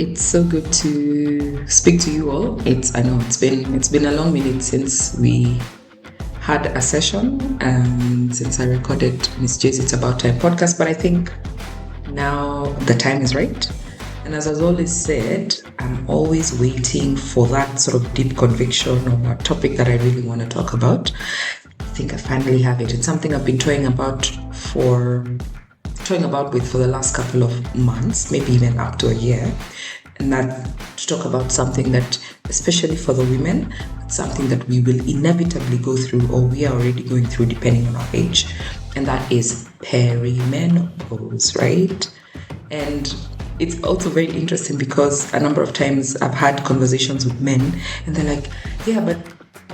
It's so good to speak to you all. I know it's been a long minute since we had a session and since I recorded Miss J's It's About Time podcast, but I think now the time is right. And as I've always said, I'm always waiting for that sort of deep conviction or a topic that I really want to talk about. I think I finally have it. It's something I've been toying about with for the last couple of months, maybe even up to a year. And that to talk about something that, especially for the women, something that we will inevitably go through or we are already going through depending on our age. And that is perimenopause, right? And it's also very interesting because a number of times I've had conversations with men and they're like, yeah, but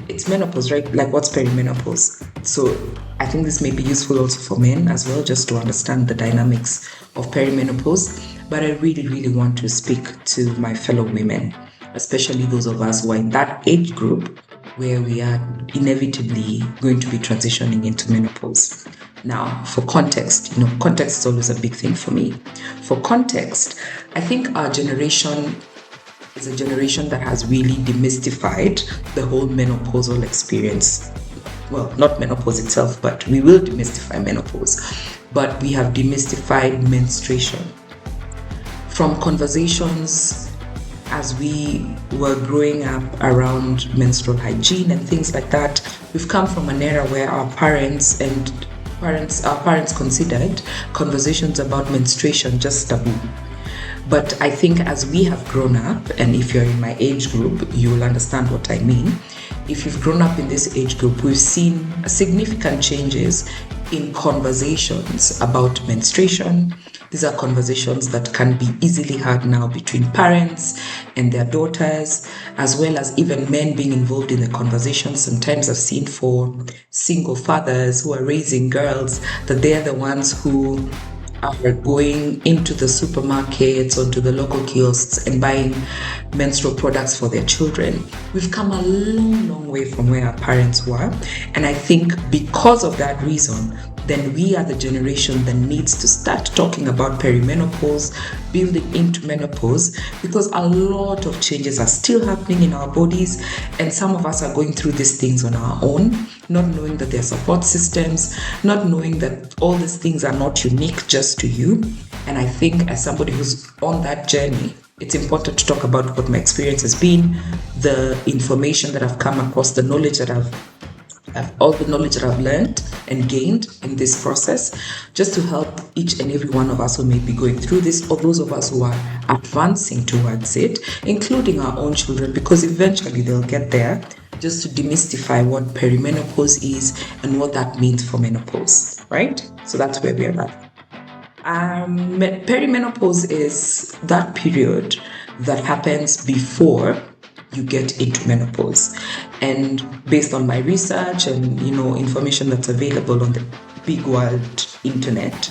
it's menopause, right? Like, what's perimenopause? So I think this may be useful also for men as well, just to understand the dynamics of perimenopause. But I really, really want to speak to my fellow women, especially those of us who are in that age group where we are inevitably going to be transitioning into menopause. Now, for context, context is always a big thing for me. For context, I think our generation is a generation that has really demystified the whole menopausal experience. Well, not menopause itself, but we will demystify menopause. But we have demystified menstruation. From conversations as we were growing up around menstrual hygiene and things like that, we've come from an era where our parents considered conversations about menstruation just taboo. But I think as we have grown up, and if you're in my age group, you will understand what I mean. If you've grown up in this age group, we've seen significant changes in conversations about menstruation. These are conversations that can be easily had now between parents and their daughters, as well as even men being involved in the conversation. Sometimes I've seen for single fathers who are raising girls that they're the ones who are going into the supermarkets or to the local kiosks and buying menstrual products for their children. We've come a long, long way from where our parents were. And I think because of that reason, then we are the generation that needs to start talking about perimenopause, building into menopause, because a lot of changes are still happening in our bodies, and some of us are going through these things on our own, not knowing that there are support systems, not knowing that all these things are not unique just to you. And I think as somebody who's on that journey, it's important to talk about what my experience has been, the information that I've come across, the knowledge that all the knowledge that I've learned and gained in this process, just to help each and every one of us who may be going through this, or those of us who are advancing towards it, including our own children, because eventually they'll get there, just to demystify what perimenopause is and what that means for menopause, right? So that's where we are at. Perimenopause is that period that happens before you get into menopause. And based on my research and information that's available on the big world internet,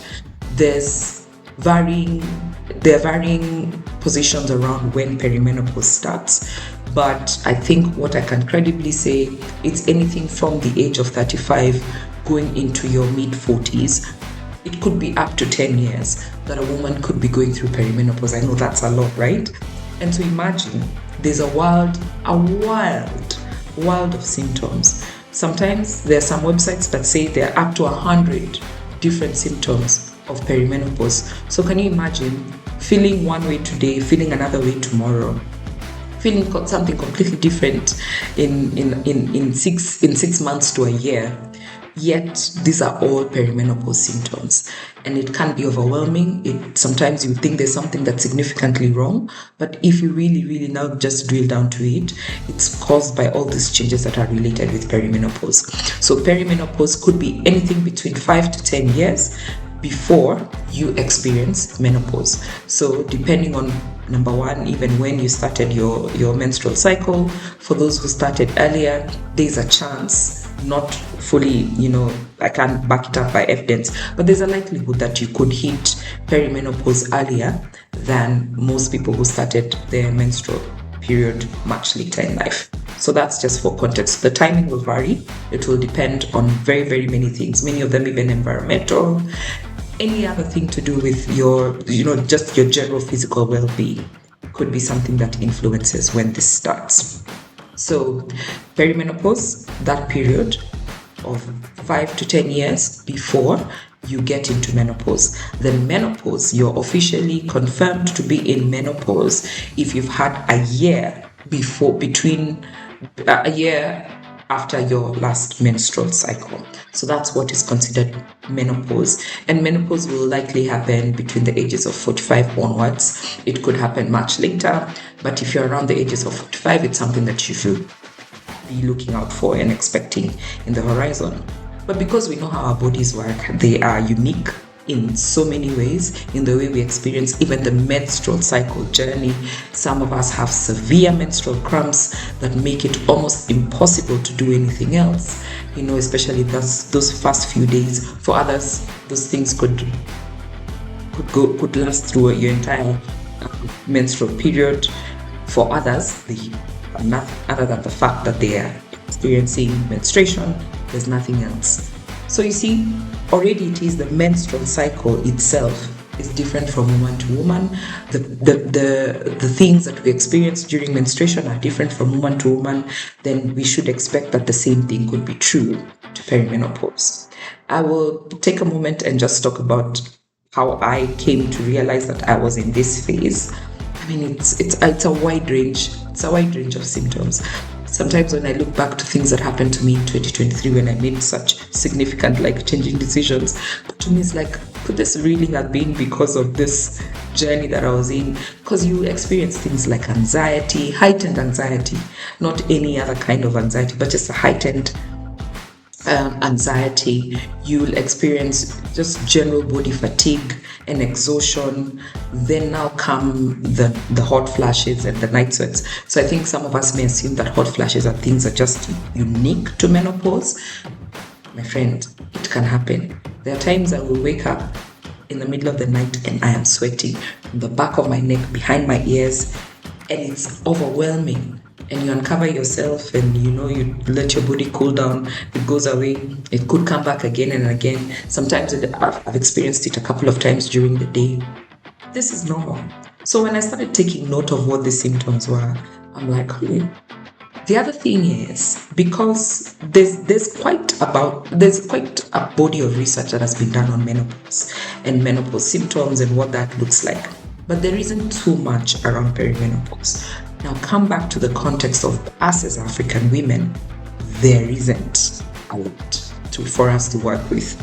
there are varying positions around when perimenopause starts. But I think what I can credibly say, it's anything from the age of 35 going into your mid-40s. It could be up to 10 years that a woman could be going through perimenopause. I know that's a lot, right? And so imagine there's a wild of symptoms. Sometimes there are some websites that say there are up to 100 different symptoms of perimenopause. So can you imagine feeling one way today, feeling another way tomorrow, feeling something completely different in 6 months to a year? Yet these are all perimenopause symptoms, and it can be overwhelming. Sometimes you think there's something that's significantly wrong, but if you really, really now just drill down to it, it's caused by all these changes that are related with perimenopause. So perimenopause could be anything between 5 to 10 years before you experience menopause. So depending on, number one, even when you started your menstrual cycle, for those who started earlier, there's a chance, not fully, I can't back it up by evidence, but there's a likelihood that you could hit perimenopause earlier than most people who started their menstrual period much later in life. So that's just for context. The timing will vary. It will depend on very, very many things, many of them even environmental, any other thing to do with your, just your general physical well-being. could be something that influences when this starts. So perimenopause, that period of 5 to 10 years before you get into menopause. Then menopause, you're officially confirmed to be in menopause if you've had a year a year after your last menstrual cycle. So that's what is considered menopause. And menopause will likely happen between the ages of 45 onwards. It could happen much later, but if you're around the ages of 45, it's something that you should be looking out for and expecting in the horizon. But because we know how our bodies work, they are unique in so many ways, in the way we experience even the menstrual cycle journey. Some of us have severe menstrual cramps that make it almost impossible to do anything else, especially those first few days. For others, those things could last through your entire menstrual period. For others, nothing other than the fact that they are experiencing menstruation. There's nothing else. So you see, already it is the menstrual cycle itself is different from woman to woman. The things that we experience during menstruation are different from woman to woman. Then we should expect that the same thing could be true to perimenopause. I will take a moment and just talk about how I came to realize that I was in this phase. I mean, it's a wide range. It's a wide range of symptoms. Sometimes when I look back to things that happened to me in 2023 when I made such significant life-changing decisions, but to me it's like, could this really have been because of this journey that I was in? Because you experience things like anxiety, heightened anxiety, not any other kind of anxiety, but just a heightened anxiety. You'll experience just general body fatigue and exhaustion. Then now come the hot flashes and the night sweats. So I think some of us may assume that hot flashes are things that are just unique to menopause. My friend, it can happen. There are times I will wake up in the middle of the night and I am sweating from the back of my neck, behind my ears, and it's overwhelming. And you uncover yourself and you let your body cool down. It goes away. It could come back again and again. Sometimes I've experienced it a couple of times during the day. This is normal. So when I started taking note of what the symptoms were, I'm like, The other thing is, because there's quite a body of research that has been done on menopause and menopause symptoms and what that looks like. But there isn't too much around perimenopause. Now come back to the context of us as African women. There isn't a lot for us to work with.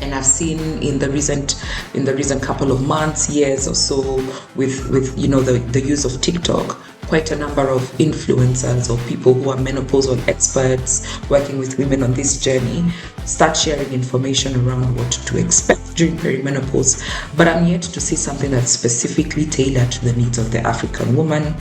And I've seen in the recent couple of months, years or so, with the use of TikTok, quite a number of influencers or people who are menopausal experts working with women on this journey start sharing information around what to expect during perimenopause. But I'm yet to see something that's specifically tailored to the needs of the African woman.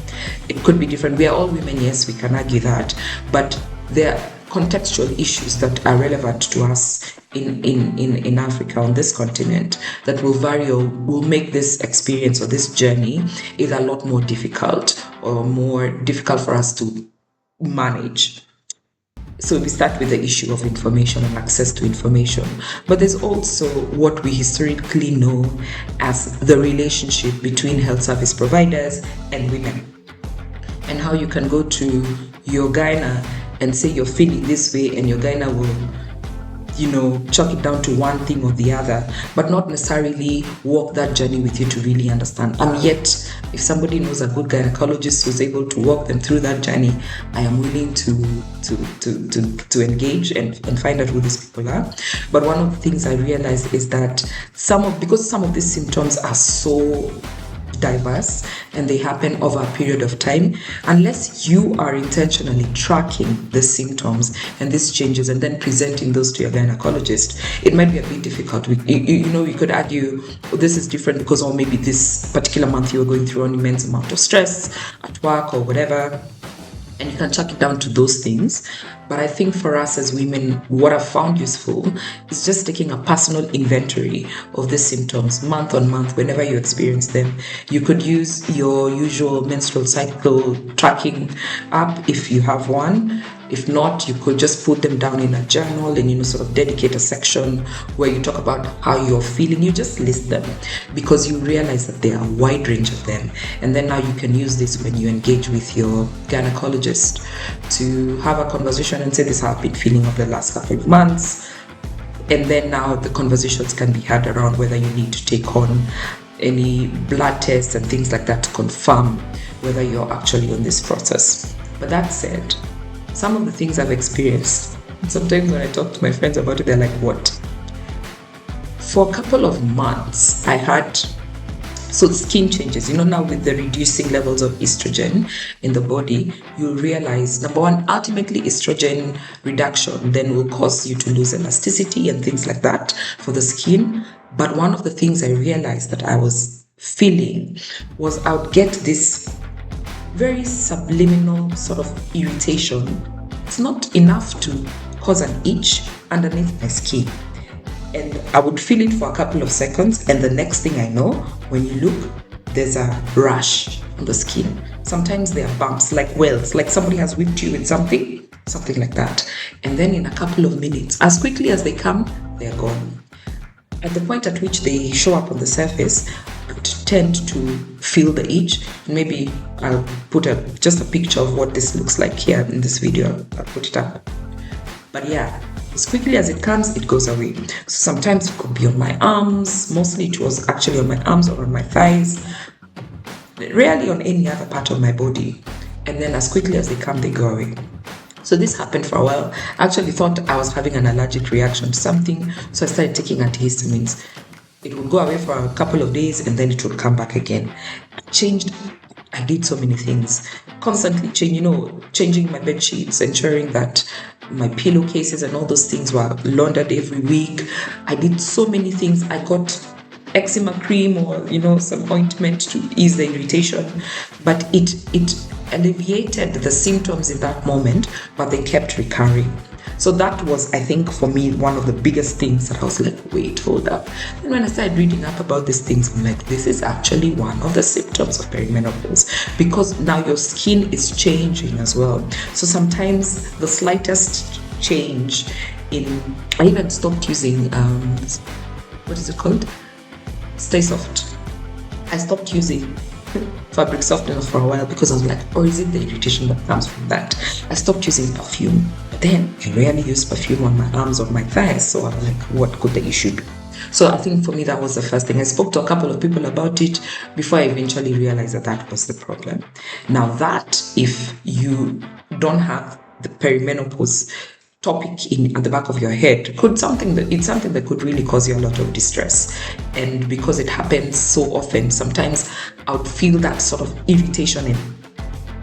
It could be different. We are all women, yes, we can argue that, but there are contextual issues that are relevant to us in Africa, on this continent, that will vary or will make this experience or this journey either a lot more difficult or more difficult for us to manage. So we start with the issue of information and access to information. But there's also what we historically know as the relationship between health service providers and women, and how you can go to your gyna and say you're feeling this way, and your gyna will chalk it down to one thing or the other, but not necessarily walk that journey with you to really understand. And yet, if somebody knows a good gynecologist who's able to walk them through that journey, I am willing to engage and find out who these people are. But one of the things I realized is that because some of these symptoms are so diverse and they happen over a period of time, unless you are intentionally tracking the symptoms and these changes and then presenting those to your gynecologist, it might be a bit difficult. You could argue, this is different because, or maybe this particular month you were going through an immense amount of stress at work or whatever, and you can chuck it down to those things. But I think for us as women, what I've found useful is just taking a personal inventory of the symptoms month on month whenever you experience them. You could use your usual menstrual cycle tracking app if you have one. If not, you could just put them down in a journal and sort of dedicate a section where you talk about how you're feeling. You just list them because you realize that there are a wide range of them. And then now you can use this when you engage with your gynecologist to have a conversation and say, this is how I've been feeling over the last couple of months. And then now the conversations can be had around whether you need to take on any blood tests and things like that to confirm whether you're actually on this process. But that said, some of the things I've experienced, sometimes when I talk to my friends about it, they're like, what? For a couple of months, I had skin changes. Now with the reducing levels of estrogen in the body, you realize, number one, ultimately estrogen reduction then will cause you to lose elasticity and things like that for the skin. But one of the things I realized that I was feeling was I would get this very subliminal sort of irritation. It's not enough to cause an itch underneath my skin. And I would feel it for a couple of seconds, and the next thing I know, when you look, there's a rash on the skin. Sometimes there are bumps, like welts, like somebody has whipped you with something like that. And then in a couple of minutes, as quickly as they come, they're gone. At the point at which they show up on the surface, I would tend to feel the itch. Maybe I'll put just a picture of what this looks like here in this video. I'll put it up. But yeah, as quickly as it comes, it goes away. So sometimes it could be on my arms. Mostly it was actually on my arms or on my thighs. Rarely on any other part of my body. And then as quickly as they come, they go away. So this happened for a while. I actually thought I was having an allergic reaction to something. So I started taking antihistamines. It would go away for a couple of days and then it would come back again. I did so many things. Constantly changing my bed sheets, ensuring that my pillowcases and all those things were laundered every week. I did so many things. I got eczema cream or some ointment to ease the irritation, but it alleviated the symptoms in that moment, but they kept recurring. So that was, I think, for me, one of the biggest things that I was like, wait, hold up. And when I started reading up about these things, I'm like, this is actually one of the symptoms of perimenopause, because now your skin is changing as well. So sometimes the slightest change I even stopped using, what is it called? Stay Soft. I stopped using fabric softener for a while because I was like, or is it the irritation that comes from that? I stopped using perfume. But then I rarely use perfume on my arms or my thighs, so I'm like, what could the issue be? So I think for me that was the first thing. I spoke to a couple of people about it before I eventually realized that was the problem. Now that if you don't have the perimenopause topic at the back of your head, it's something that could really cause you a lot of distress. And because it happens so often, sometimes I would feel that sort of irritation and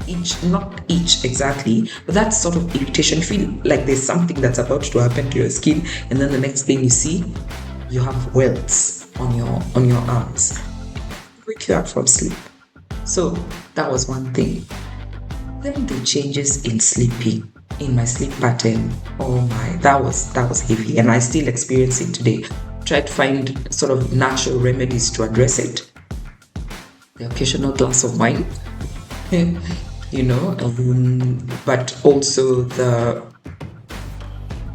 itch, not itch exactly, but that sort of irritation. Feel like there's something that's about to happen to your skin, and then the next thing you see, you have welts on your arms. Wake you up from sleep. So that was one thing. Then the changes in sleeping, in my sleep pattern. Oh my, that was heavy, and I still experience it today. Try to find sort of natural remedies to address it. The occasional glass of wine, but also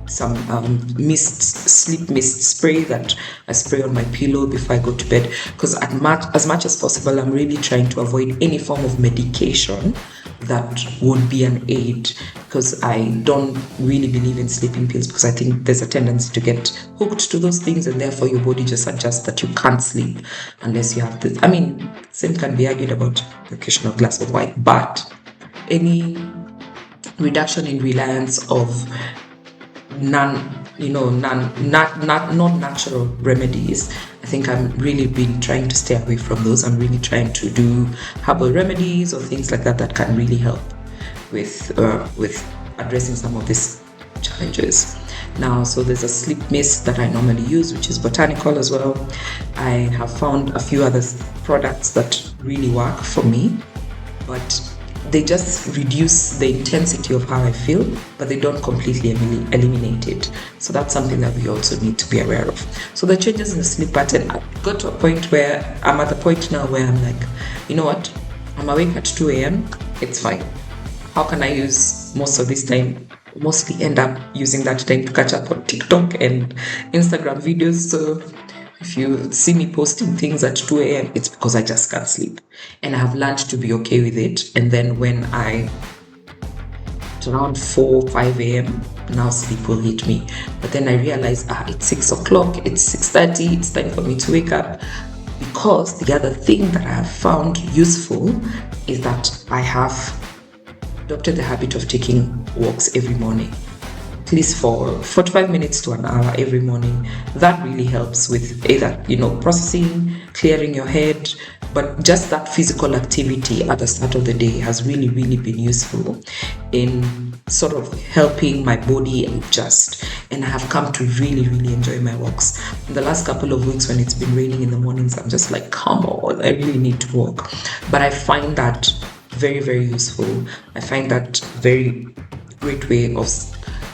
some sleep mist spray that I spray on my pillow before I go to bed, because as much as possible, I'm really trying to avoid any form of medication that would be an aid, because I don't really believe in sleeping pills, because I think there's a tendency to get hooked to those things, and therefore your body just adjusts that you can't sleep unless you have this. I mean, same can be argued about the occasional glass of wine, but any reduction in reliance of not natural remedies, I think I'm really been trying to stay away from those. I'm really trying to do herbal remedies or things like that can really help with addressing some of these challenges. Now, so there's a sleep mist that I normally use, which is botanical as well. I have found a few other products that really work for me, but they just reduce the intensity of how I feel, but they don't completely eliminate it. So that's something that we also need to be aware of. So the changes in the sleep pattern, I got to a point where I'm at the point now where I'm like, you know what? I'm awake at 2 a.m. It's fine. how can I use most of this time? Mostly end up using that time to catch up on TikTok and Instagram videos. So if you see me posting things at 2 a.m., it's because I just can't sleep. And I have learned to be okay with it. And then when it's around 4, 5 a.m., now sleep will hit me. But then I realize, it's 6 o'clock, it's 6:30, it's time for me to wake up. Because the other thing that I have found useful is that I have adopted the habit of taking walks every morning, at least for 45 minutes to an hour every morning. That really helps with either, processing, clearing your head, but just that physical activity at the start of the day has really, really been useful in sort of helping my body adjust. And I have come to really, really enjoy my walks. In the last couple of weeks when it's been raining in the mornings, I'm just like, come on, I really need to walk. But I find that very, very useful. I find that very great way of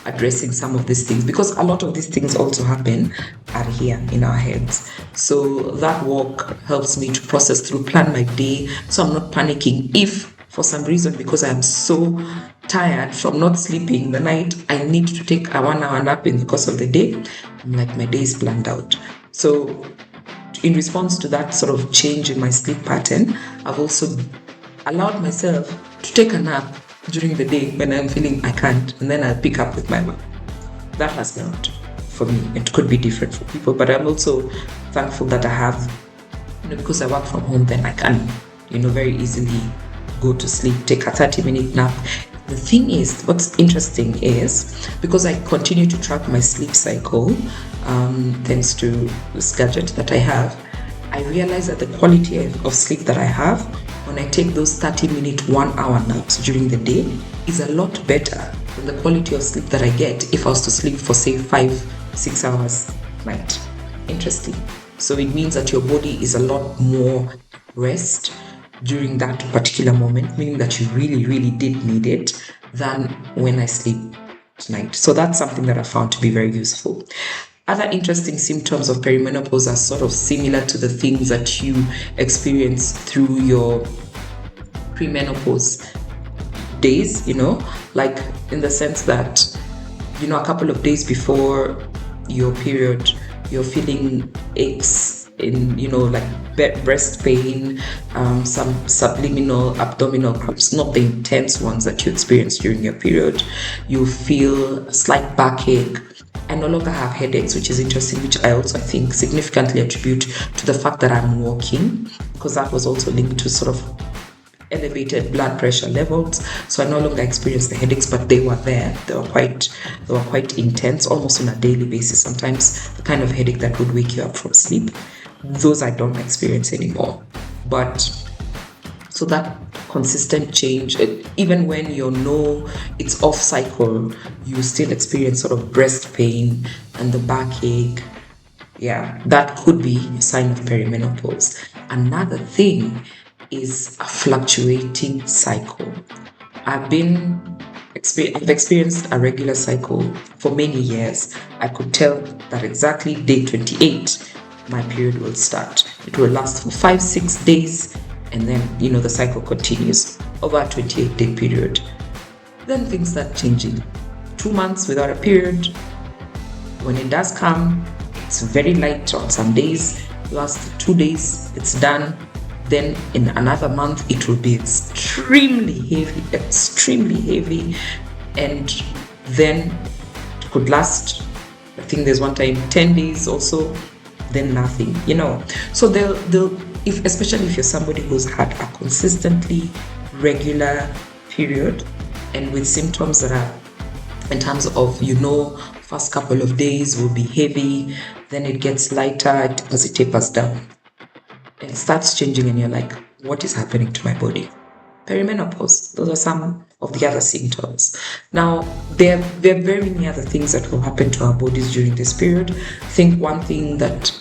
addressing some of these things, because a lot of these things also happen are here in our heads. So that walk helps me to process through, plan my day, so I'm not panicking if for some reason, because I'm so tired from not sleeping the night, I need to take a 1 hour nap in the course of the day. I'm like, my day is planned out. So in response to that sort of change in my sleep pattern, I've also allowed myself to take a nap during the day when I'm feeling I can't, and then I'll pick up with my work. That has helped for me. It could be different for people, but I'm also thankful that I have, because I work from home, then I can, very easily go to sleep, take a 30-minute nap. The thing is, what's interesting is, because I continue to track my sleep cycle, thanks to this gadget that I have, I realize that the quality of sleep that I have when I take those 30-minute, 1 hour naps during the day is a lot better than the quality of sleep that I get if I was to sleep for, say, 5-6 hours at night. Interesting. So it means that your body is a lot more rest during that particular moment, meaning that you really, really did need it, than when I sleep at night. So that's something that I found to be very useful. Other interesting symptoms of perimenopause are sort of similar to the things that you experience through your premenopause days, like in the sense that, a couple of days before your period, you're feeling aches in, like breast pain, some subliminal abdominal cramps, not the intense ones that you experience during your period. You feel a slight backache. I no longer have headaches, which is interesting, which I also, I think, significantly attribute to the fact that I'm walking, because that was also linked to sort of elevated blood pressure levels. So I no longer experience the headaches, but they were there. They were quite intense, almost on a daily basis. Sometimes the kind of headache that would wake you up from sleep. Those I don't experience anymore. But so that consistent change, even when it's off cycle, you still experience sort of breast pain and the backache. Yeah, that could be a sign of perimenopause. Another thing is a fluctuating cycle. I've experienced a regular cycle for many years. I could tell that exactly day 28, my period will start. It will last for 5-6 days. And then, the cycle continues over a 28-day period. Then things start changing. 2 months without a period. When it does come, it's very light on some days. Last 2 days, it's done. Then in another month, it will be extremely heavy. And then it could last, I think there's one time, 10 days or so, then nothing, So they'll especially if you're somebody who's had a consistently regular period and with symptoms that are in terms of, first couple of days will be heavy, then it gets lighter as it tapers down. And it starts changing and you're like, what is happening to my body? Perimenopause. Those are some of the other symptoms. Now, there are very many other things that will happen to our bodies during this period. I think one thing that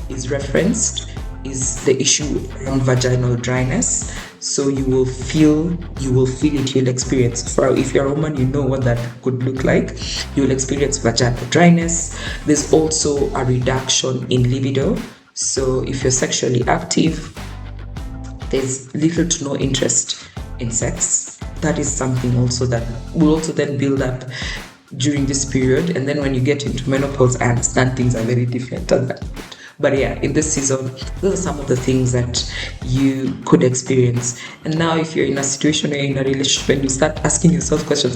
is referenced is the issue around vaginal dryness. So you will feel it, you'll experience. If you're a woman, you know what that could look like. You'll experience vaginal dryness. There's also a reduction in libido. So if you're sexually active, there's little to no interest in sex. that is something also that will also then build up during this period. And then when you get into menopause, I understand things are very different at that point. But yeah, in this season, those are some of the things that you could experience. And now, if you're in a situation or in a relationship and you start asking yourself questions,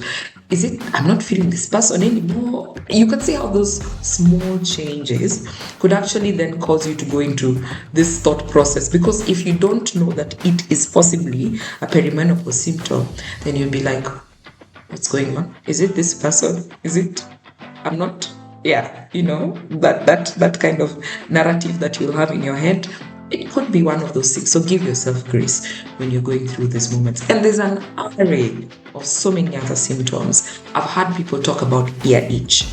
is it, I'm not feeling this person anymore? You can see how those small changes could actually then cause you to go into this thought process. Because if you don't know that it is possibly a perimenopause symptom, then you'll be like, what's going on? Is it this person? Is it, I'm not, yeah, that kind of narrative that you'll have in your head. It could be one of those things. So give yourself grace when you're going through these moments. And there's an array of so many other symptoms. I've had people talk about ear itch.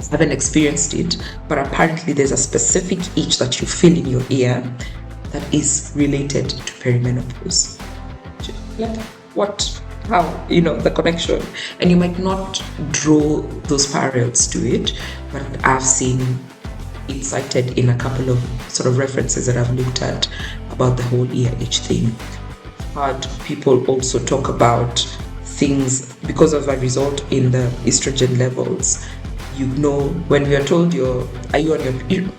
I haven't experienced it, but apparently there's a specific itch that you feel in your ear that is related to perimenopause. What? How? The connection. And you might not draw those parallels to it, but I've seen it cited in a couple of sort of references that I've looked at about the whole ear itch thing. I've heard people also talk about things because of a result in the estrogen levels. When we are told are you on your,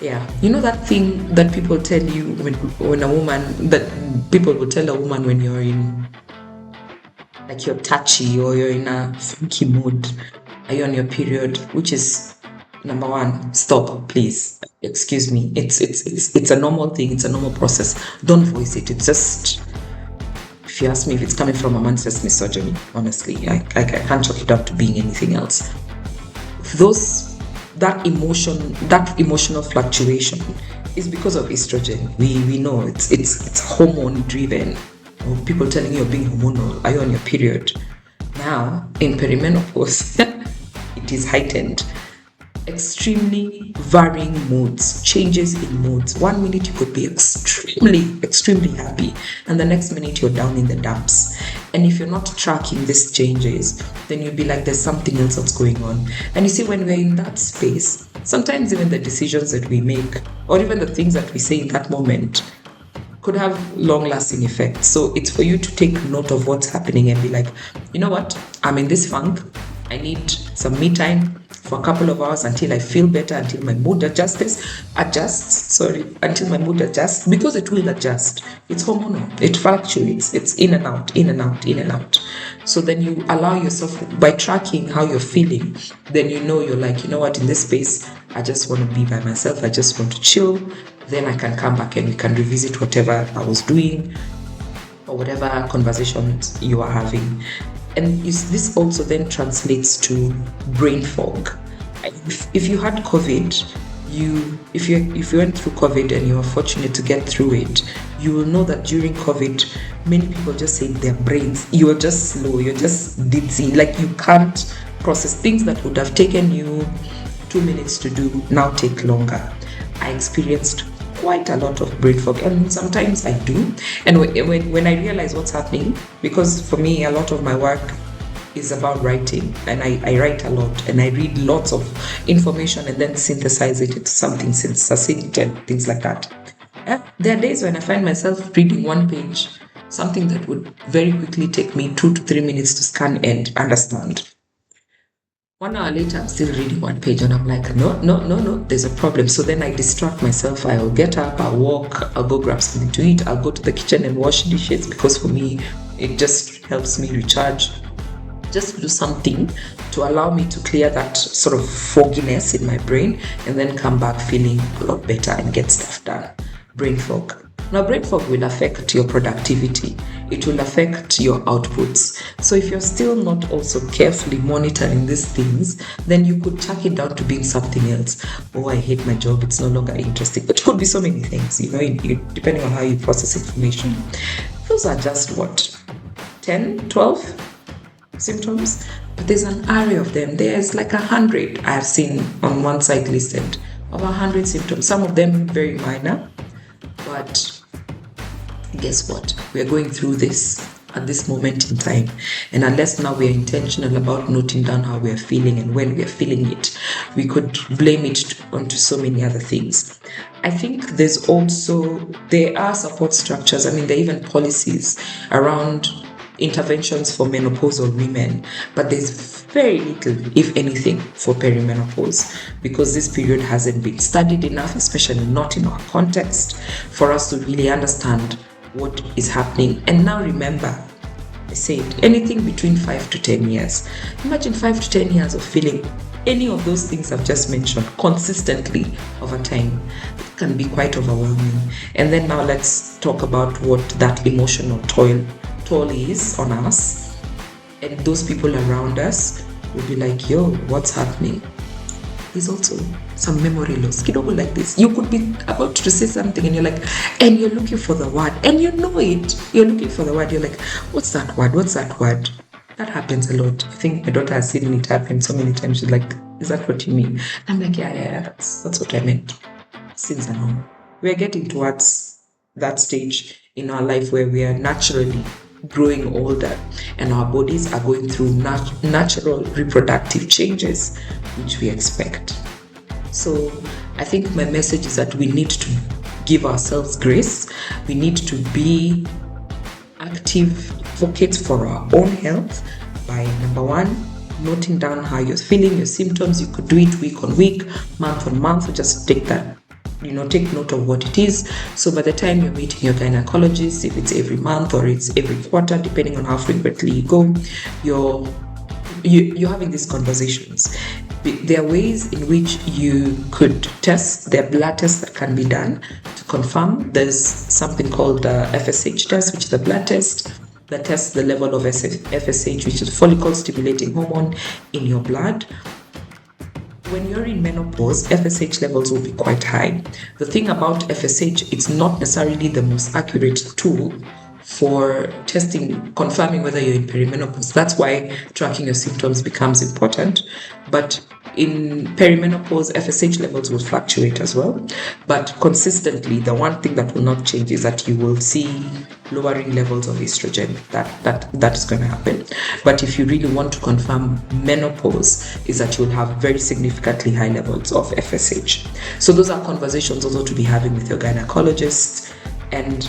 yeah, that thing that people tell you when a woman, that people will tell a woman when you're in, like, you're touchy or you're in a funky mood, are you on your period? Which is, number one, stop, please. Excuse me. It's a normal thing. It's a normal process. Don't voice it. It's just, if you ask me if it's coming from a man, it's just misogyny. Honestly, I can't chalk it up to being anything else. That emotional fluctuation is because of estrogen. We know it's hormone driven. Or people telling you you're being hormonal. Are you on your period? Now in perimenopause, it is heightened. Extremely varying moods, changes in moods. 1 minute you could be extremely happy, and the next minute you're down in the dumps. And if you're not tracking these changes, then you'll be like, there's something else that's going on. And you see, when we're in that space, sometimes even the decisions that we make, or even the things that we say in that moment, could have long-lasting effects. So it's for you to take note of what's happening and be like, you know what, I'm in this funk. I need some me time for a couple of hours until I feel better, until my mood adjusts, until my mood adjusts, because it will adjust. It's hormonal. It fluctuates. It's in and out, in and out, in and out. So then you allow yourself, by tracking how you're feeling, then you're like, you know what, in this space, I just want to be by myself. I just want to chill. Then I can come back and we can revisit whatever I was doing or whatever conversations you are having. And this also then translates to brain fog. If you had COVID, if you went through COVID and you were fortunate to get through it, you will know that during COVID, many people just say their brains, you are just slow, you're just ditzy, like you can't process things that would have taken you 2 minutes to do, now take longer. I experienced quite a lot of brain fog, and sometimes I do. And when I realize what's happening, because for me a lot of my work is about writing, and I write a lot and I read lots of information and then synthesize it into something succinct and things like that. There are days when I find myself reading one page, something that would very quickly take me 2 to 3 minutes to scan and understand. 1 hour later, I'm still reading one page and I'm like, no, there's a problem. So then I distract myself. I'll get up, I'll walk, I'll go grab something to eat, I'll go to the kitchen and wash dishes, because for me, it just helps me recharge. Just do something to allow me to clear that sort of fogginess in my brain and then come back feeling a lot better and get stuff done. Brain fog. Now, brain fog will affect your productivity. It will affect your outputs. So if you're still not also carefully monitoring these things, then you could chuck it down to being something else. Oh, I hate my job. It's no longer interesting. But it could be so many things, depending on how you process information. Those are just 10, 12 symptoms? But there's an array of them. There's like 100 I've seen on one site listed. Over 100 symptoms. Some of them very minor. But guess what? We're going through this at this moment in time. And unless now we're intentional about noting down how we're feeling and when we're feeling it, we could blame it onto so many other things. I think there are support structures. There are even policies around interventions for menopausal women, but there's very little, if anything, for perimenopause, because this period hasn't been studied enough, especially not in our context, for us to really understand what is happening. And now remember, I said anything between 5 to 10 years. Imagine 5 to 10 years of feeling any of those things I've just mentioned consistently over time. It can be quite overwhelming. And then now let's talk about what that emotional toll is on us. And those people around us will be like, yo, what's happening? There's also some memory loss. Kidogo like this. You could be about to say something and you're like, and you're looking for the word, and you know it. You're looking for the word. You're like, what's that word? What's that word? That happens a lot. I think my daughter has seen it happen so many times. She's like, is that what you mean? I'm like, yeah, that's what I meant. Since I know. We're getting towards that stage in our life where we are naturally growing older and our bodies are going through natural reproductive changes, which we expect. So I think my message is that we need to give ourselves grace. We need to be active advocates for our own health by, number one, noting down how you're feeling, your symptoms. You could do it week on week, month on month, just take that, take note of what it is. So by the time you're meeting your gynecologist, if it's every month or it's every quarter, depending on how frequently you go, you're having these conversations. There are ways in which you could test. There are blood tests that can be done to confirm. There's something called the FSH test, which is a blood test that tests the level of FSH, which is follicle stimulating hormone, in your blood. When you're in menopause, FSH levels will be quite high. The thing about FSH, it's not necessarily the most accurate tool for testing, confirming whether you're in perimenopause. That's why tracking your symptoms becomes important. But in perimenopause, FSH levels will fluctuate as well. But consistently, the one thing that will not change is that you will see lowering levels of estrogen. That is going to happen. But if you really want to confirm menopause, is that you'll have very significantly high levels of FSH. So those are conversations also to be having with your gynecologist, and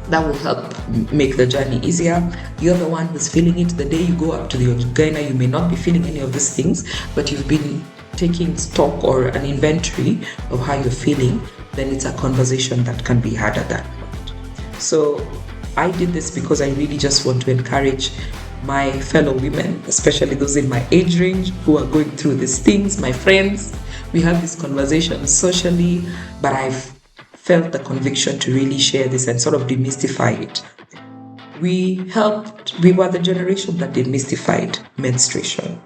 that will help make the journey easier. You're the one who's feeling it. The day you go up to your gyna, you may not be feeling any of these things, but you've been taking stock or an inventory of how you're feeling. Then it's a conversation that can be had at that point. So I did this because I really just want to encourage my fellow women, especially those in my age range who are going through these things, my friends. We have these conversations socially, but I've felt the conviction to really share this and sort of demystify it. We were the generation that demystified menstruation.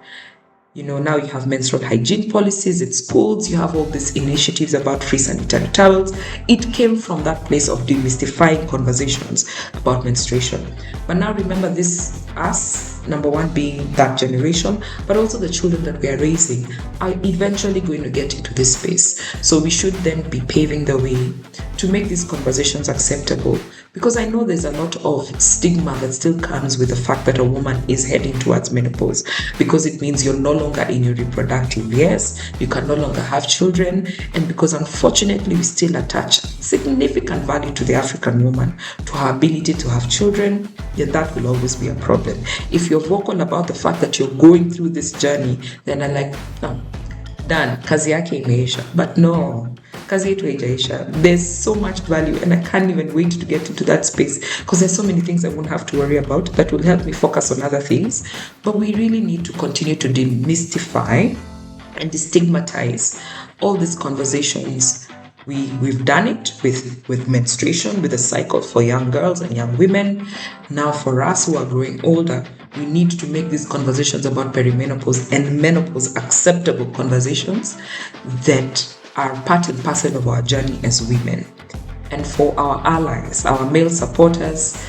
Now you have menstrual hygiene policies in schools, you have all these initiatives about free sanitary towels. It came from that place of demystifying conversations about menstruation. But now remember, this, us, number one, being that generation, but also the children that we are raising are eventually going to get into this space. So we should then be paving the way to make these conversations acceptable, because I know there's a lot of stigma that still comes with the fact that a woman is heading towards menopause, because it means you're no longer in your reproductive years, you can no longer have children, and because unfortunately we still attach significant value to the African woman, to her ability to have children, then that will always be a problem. If you're vocal about the fact that you're going through this journey, then I'm like, no, done, kazi yake imeisha. But no, kazi yetu haijaisha. There's so much value, and I can't even wait to get into that space, because there's so many things I won't have to worry about that will help me focus on other things. But we really need to continue to demystify and destigmatize all these conversations. We've done it with menstruation, with the cycle for young girls and young women. Now for us who are growing older, we need to make these conversations about perimenopause and menopause acceptable conversations that are part and parcel of our journey as women. And for our allies, our male supporters,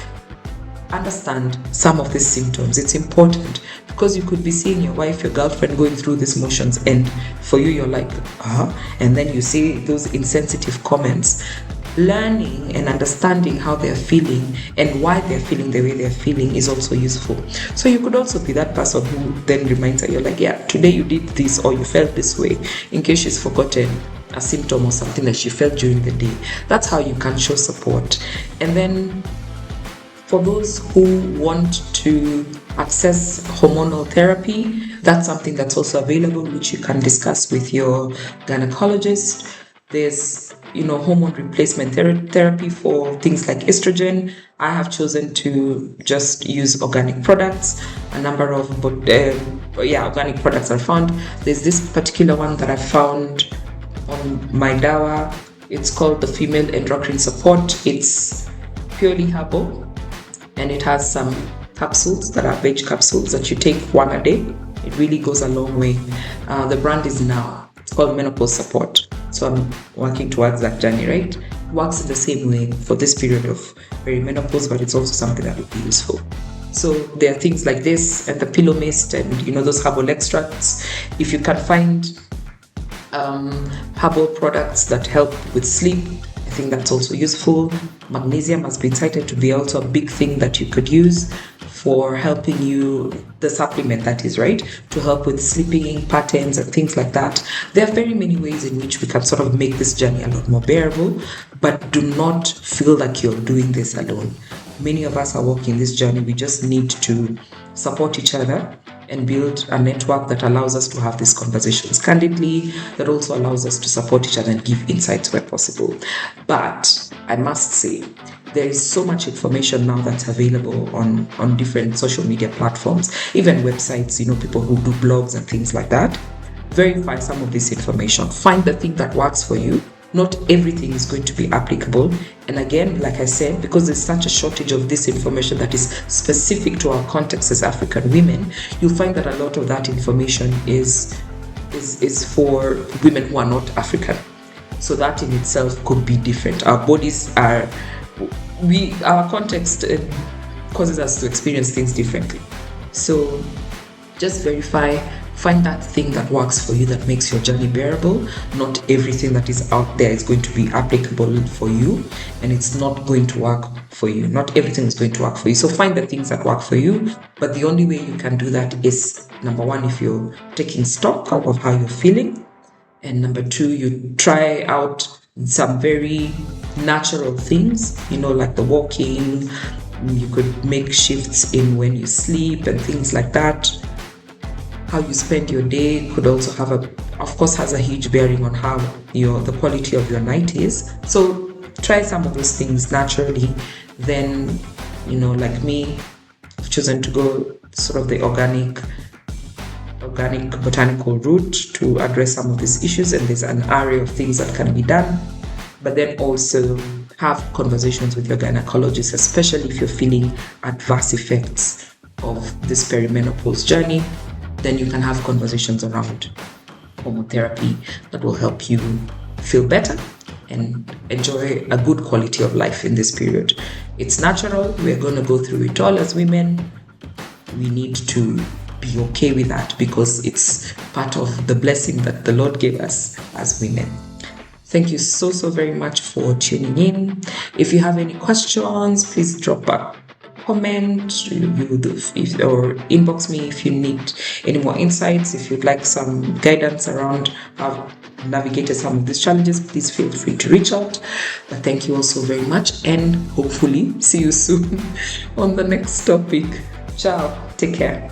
understand some of these symptoms. It's important, because you could be seeing your wife, your girlfriend going through these motions, and for you, you're like, and then you see those insensitive comments. Learning and understanding how they're feeling and why they're feeling the way they're feeling is also useful. So you could also be that person who then reminds her, you're like, yeah, today you did this or you felt this way, in case she's forgotten a symptom or something that she felt during the day. That's how you can show support. And then For those who want to access hormonal therapy, that's something that's also available, which you can discuss with your gynecologist. There's hormone replacement therapy for things like estrogen. I have chosen to just use organic products. A number of organic products are found. There's this particular one that I found on my dawa. It's called the Female Endocrine Support. It's purely herbal, and it has some capsules that are veg capsules that you take one a day. It really goes a long way. The brand is Now. It's called Menopause Support. So I'm working towards that journey, right? It works in the same way for this period of perimenopause, but it's also something that will be useful. So there are things like this, and the pillow mist, and those herbal extracts. If you can find herbal products that help with sleep, I think that's also useful. Magnesium has been cited to be also a big thing that you could use for helping you, the supplement that is, right, to help with sleeping patterns and things like that. There are very many ways in which we can sort of make this journey a lot more bearable, but do not feel like you're doing this alone. Many of us are walking this journey. We just need to support each other and build a network that allows us to have these conversations candidly, that also allows us to support each other and give insights where possible. But I must say, there is so much information now that's available on different social media platforms, even websites, people who do blogs and things like that. Verify some of this information. Find the thing that works for you. Not everything is going to be applicable. And again, like I said, because there's such a shortage of this information that is specific to our context as African women, you'll find that a lot of that information is for women who are not African. So that in itself could be different. Our bodies are, our context causes us to experience things differently. So just verify. Find that thing that works for you, that makes your journey bearable. Not everything that is out there is going to be applicable for you, and it's not going to work for you. Not everything is going to work for you. So find the things that work for you. But the only way you can do that is, number one, if you're taking stock of how you're feeling. And number two, you try out some very natural things, like the walking. You could make shifts in when you sleep and things like that. How you spend your day could also has a huge bearing on how the quality of your night is. So try some of those things naturally. Then, like me, I've chosen to go sort of the organic botanical route to address some of these issues, and there's an array of things that can be done. But then also have conversations with your gynecologist, especially if you're feeling adverse effects of this perimenopause journey. Then you can have conversations around hormone therapy that will help you feel better and enjoy a good quality of life in this period. It's natural. We're going to go through it all as women. We need to be okay with that because it's part of the blessing that the Lord gave us as women. Thank you so very much for tuning in. If you have any questions, please drop a comment or inbox me if you need any more insights. If you'd like some guidance around how to navigate some of these challenges, please feel free to reach out. But thank you all so very much, and hopefully see you soon on the next topic. Ciao. Take care.